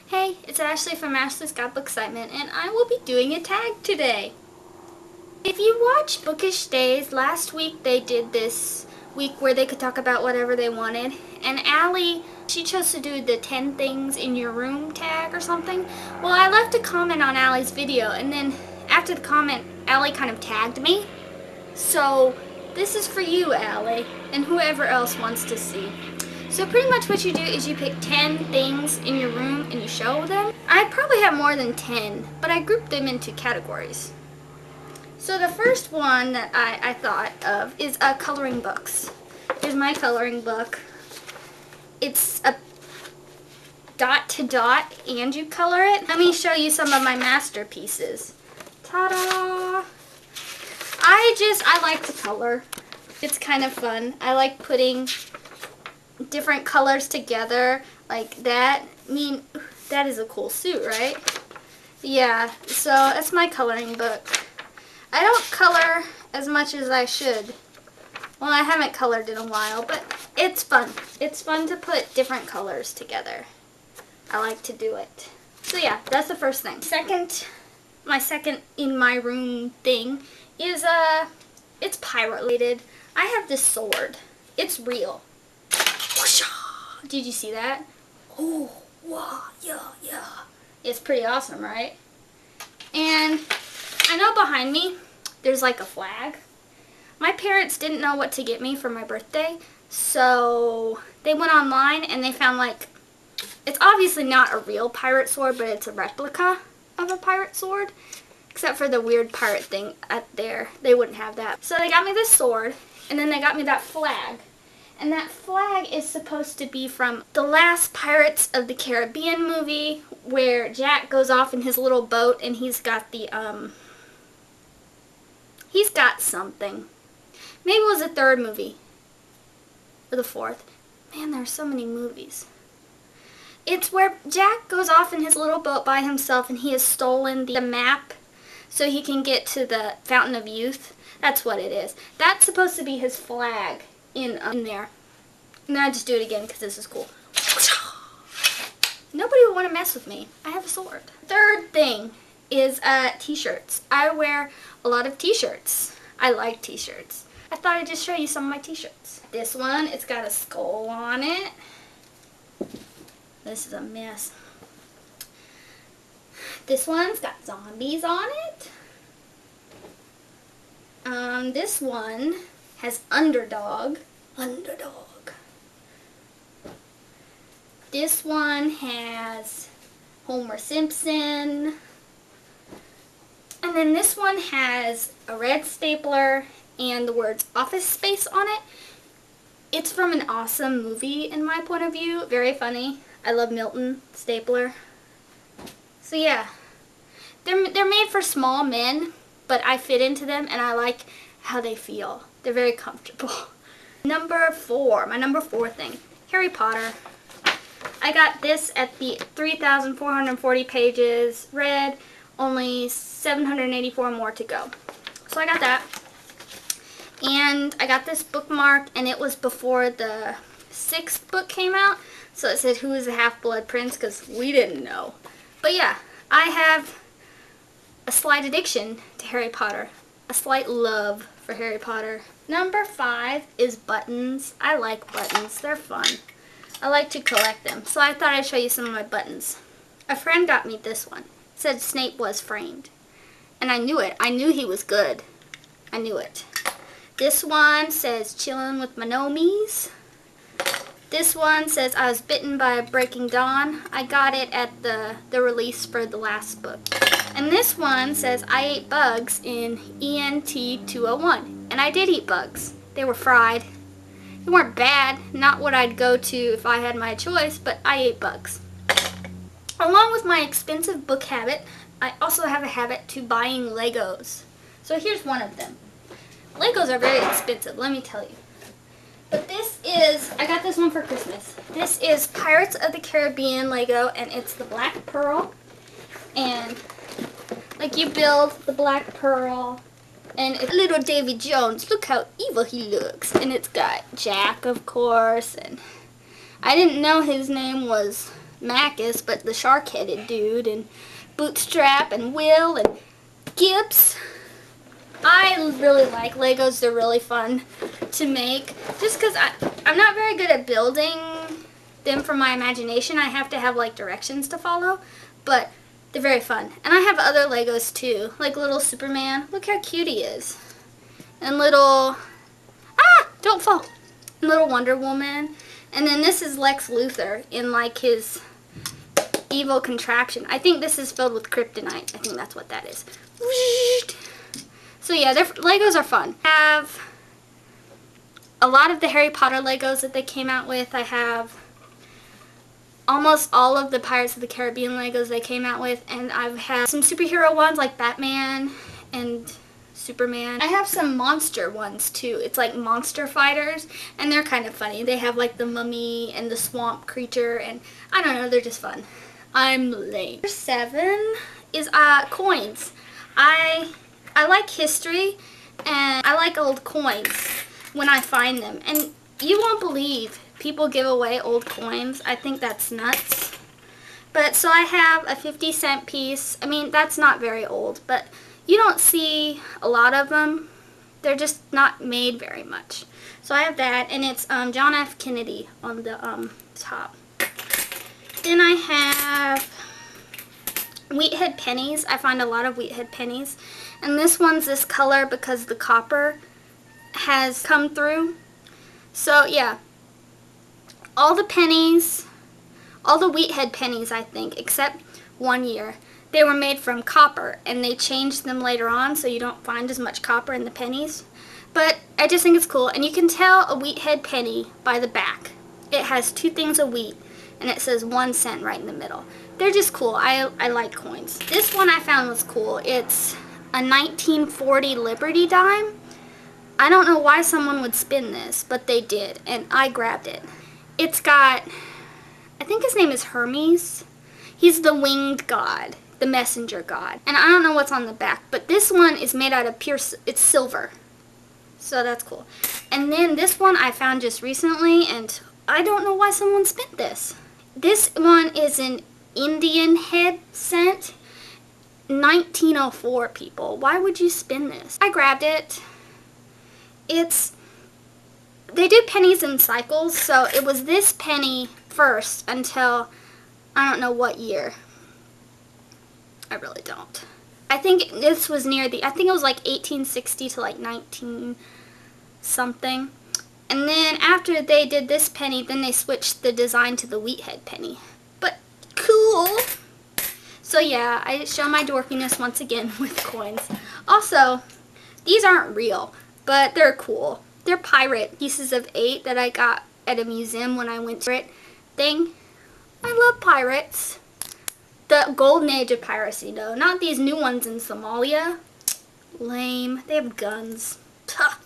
Hey, it's Ashley from Ashley's Scrapbook Excitement, and I will be doing a tag today. If you watch Bookish Days, last week they did this week where they could talk about whatever they wanted, and Allie, she chose to do the 10 things in your room tag or something. Well, I left a comment on Allie's video, and then after the comment, Allie kind of tagged me. So this is for you, Allie, and whoever else wants to see. So pretty much what you do is you pick 10 things in your room and you show them. I probably have more than 10, but I grouped them into categories. So the first one that I thought of is coloring books. Here's my coloring book. It's a dot to dot and you color it. Let me show you some of my masterpieces. Ta-da! I like to color. It's kind of fun. I like putting different colors together like that. I mean, that is a cool suit, right? Yeah, so that's my coloring book. I don't color as much as I should. Well, I haven't colored in a while, but it's fun. It's fun to put different colors together. I like to do it. So yeah, that's the first thing. My second in my room thing is it's pirate related. I have this sword. It's real. Did you see that? Oh, wow, yeah. It's pretty awesome, right? And I know behind me, there's like a flag. My parents didn't know what to get me for my birthday, so they went online and they found it's obviously not a real pirate sword, but it's a replica of a pirate sword. Except for the weird pirate thing up there. They wouldn't have that. So they got me this sword, and then they got me that flag. And that flag is supposed to be from the last Pirates of the Caribbean movie where Jack goes off in his little boat and he's got he's got something. Maybe it was the third movie. Or the fourth. Man, there are so many movies. It's where Jack goes off in his little boat by himself and he has stolen the map so he can get to the Fountain of Youth. That's what it is. That's supposed to be his flag in there. And then I just do it again because this is cool. Nobody would want to mess with me. I have a sword. Third thing is t-shirts. I wear a lot of t-shirts. I like t-shirts. I thought I'd just show you some of my t-shirts. This one, it's got a skull on it. This is a mess. This one's got zombies on it. This one has underdog. This one has Homer Simpson. And then this one has a red stapler and the words Office Space on it. It's from an awesome movie in my point of view. Very funny. I love Milton Stapler. So yeah, they're made for small men, but I fit into them and I like how they feel. They're very comfortable. Number 4, my number 4 thing, Harry Potter. I got this at the 3,440 pages read, only 784 more to go. So I got that. And I got this bookmark, and it was before the 6th book came out. So it said, "Who is the Half-Blood Prince?" because we didn't know. But yeah, I have a slight addiction to Harry Potter. A slight love for Harry Potter. Number 5 is buttons. I like buttons. They're fun. I like to collect them. So I thought I'd show you some of my buttons. A friend got me this one. It said Snape was framed. And I knew it. I knew he was good. I knew it. This one says chillin' with my nomies. This one says I was bitten by a breaking dawn. I got it at the release for the last book. And this one says I ate bugs in ENT 201. And I did eat bugs. They were fried. They weren't bad. Not what I'd go to if I had my choice, but I ate bugs. Along with my expensive book habit, I also have a habit to buying Legos. So here's one of them. Legos are very expensive, let me tell you. But this is, I got this one for Christmas. This is Pirates of the Caribbean Lego, and it's the Black Pearl. And you build the Black Pearl, and it's little Davy Jones. Look how evil he looks. And it's got Jack, of course, and I didn't know his name was Macus, but the shark-headed dude, and Bootstrap, and Will, and Gibbs. I really like Legos. They're really fun to make. Just because I'm not very good at building them from my imagination. I have to have like directions to follow, but they're very fun. And I have other Legos too, like little Superman. Look how cute he is. And little, don't fall. And little Wonder Woman. And then this is Lex Luthor in like his evil contraption. I think this is filled with kryptonite. I think that's what that is. So yeah, Legos are fun. I have a lot of the Harry Potter Legos that they came out with. I have almost all of the Pirates of the Caribbean Legos they came out with. And I've had some superhero ones like Batman and Superman. I have some monster ones too. It's like monster fighters, and they're kind of funny. They have like the mummy and the swamp creature, and I don't know, they're just fun. I'm lame. Number 7 is coins. I like history, and I like old coins when I find them. And you won't believe people give away old coins. I think that's nuts. But so I have a 50-cent piece. I mean, that's not very old, but you don't see a lot of them. They're just not made very much. So I have that, and it's John F. Kennedy on the top. Then I have Wheathead pennies. I find a lot of Wheathead pennies. And this one's this color because the copper has come through. So yeah, all the pennies, all the Wheathead pennies, I think, except 1 year, they were made from copper, and they changed them later on so you don't find as much copper in the pennies. But I just think it's cool, and you can tell a Wheathead penny by the back. It has 2 things of wheat, and it says 1 cent right in the middle. They're just cool. I like coins. This one I found was cool. It's a 1940 Liberty dime. I don't know why someone would spin this, but they did, and I grabbed it. It's got, I think his name is Hermes. He's the winged god, the messenger god. And I don't know what's on the back, but this one is made out of pure, it's silver. So that's cool. And then this one I found just recently, and I don't know why someone spent this. This one is an Indian head cent. 1904, people. Why would you spin this? I grabbed it. They do pennies in cycles, so it was this penny first until I don't know what year. I really don't. I think this was near I think it was like 1860 to like 19 something. And then after they did this penny, then they switched the design to the Wheathead penny. But cool. So yeah, I show my dorkiness once again with coins. Also, these aren't real, but they're cool. They're pirate pieces of 8 that I got at a museum when I went to it thing. I love pirates. The golden age of piracy, though. Not these new ones in Somalia. Lame. They have guns. Tuh.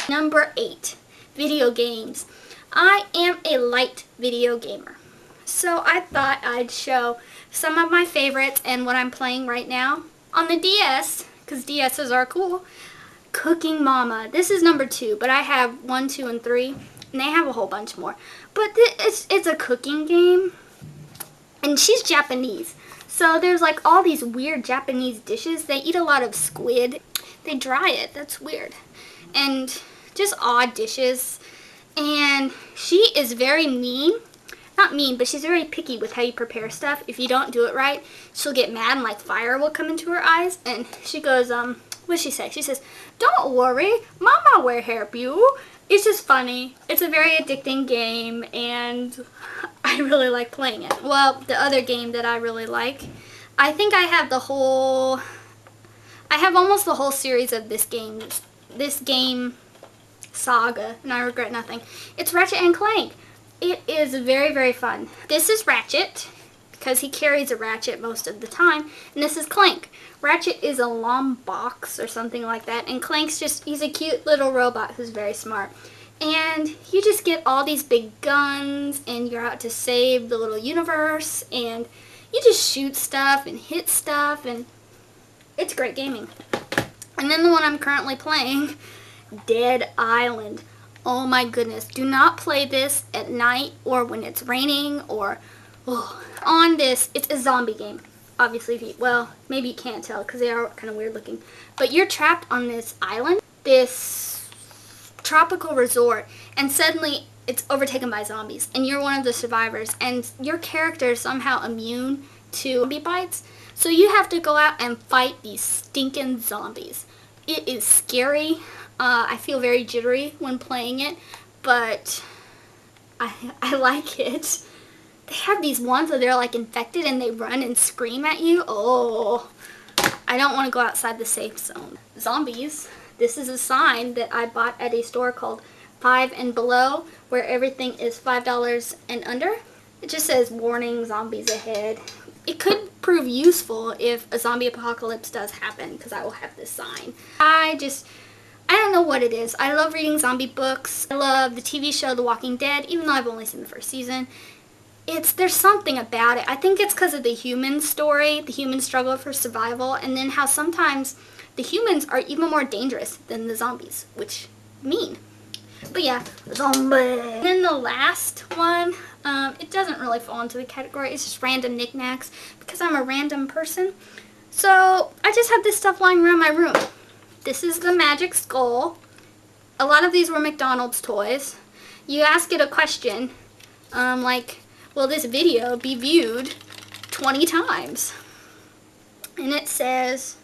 Number 8. Video games. I am a light video gamer. So I thought I'd show some of my favorites and what I'm playing right now. On the DS, because DSs are cool, Cooking Mama. This is number 2, but I have 1, 2, and 3. And they have a whole bunch more. But it's a cooking game. And she's Japanese. So there's like all these weird Japanese dishes. They eat a lot of squid. They dry it. That's weird. And just odd dishes. And she is very mean. Not mean, but she's very picky with how you prepare stuff. If you don't do it right, she'll get mad and like fire will come into her eyes. And she goes, what does she say? She says, "Don't worry, Mama will help you." It's just funny. It's a very addicting game, and I really like playing it. Well, the other game that I really like, I think I have almost the whole series of this game saga, and I regret nothing. It's Ratchet and Clank. It is very, very fun. This is Ratchet, because he carries a ratchet most of the time, and this is Clank. Ratchet is a Lombox or something like that, and Clank's he's a cute little robot who's very smart. And you just get all these big guns, and you're out to save the little universe, and you just shoot stuff and hit stuff, and it's great gaming. And then the one I'm currently playing, Dead Island. Oh my goodness, do not play this at night or when it's raining or Oh, on this, it's a zombie game. Obviously, if you, well, maybe you can't tell because they are kind of weird looking. But you're trapped on this island, this tropical resort, and suddenly it's overtaken by zombies. And you're one of the survivors. And your character is somehow immune to zombie bites. So you have to go out and fight these stinking zombies. It is scary. I feel very jittery when playing it, but I like it. They have these ones where they're like infected and they run and scream at you. Oh, I don't want to go outside the safe zone. Zombies. This is a sign that I bought at a store called 5 and Below, where everything is $5 and under. It just says, warning, zombies ahead. It could prove useful if a zombie apocalypse does happen, because I will have this sign. I don't know what it is. I love reading zombie books. I love the TV show The Walking Dead, even though I've only seen the first season. There's something about it. I think it's because of the human story, the human struggle for survival, and then how sometimes the humans are even more dangerous than the zombies, which mean. But yeah, zombie. And then the last one, it doesn't really fall into the category. It's just random knickknacks because I'm a random person. So I just have this stuff lying around my room. This is the magic skull. A lot of these were McDonald's toys. You ask it a question, like, will this video be viewed 20 times? And it says,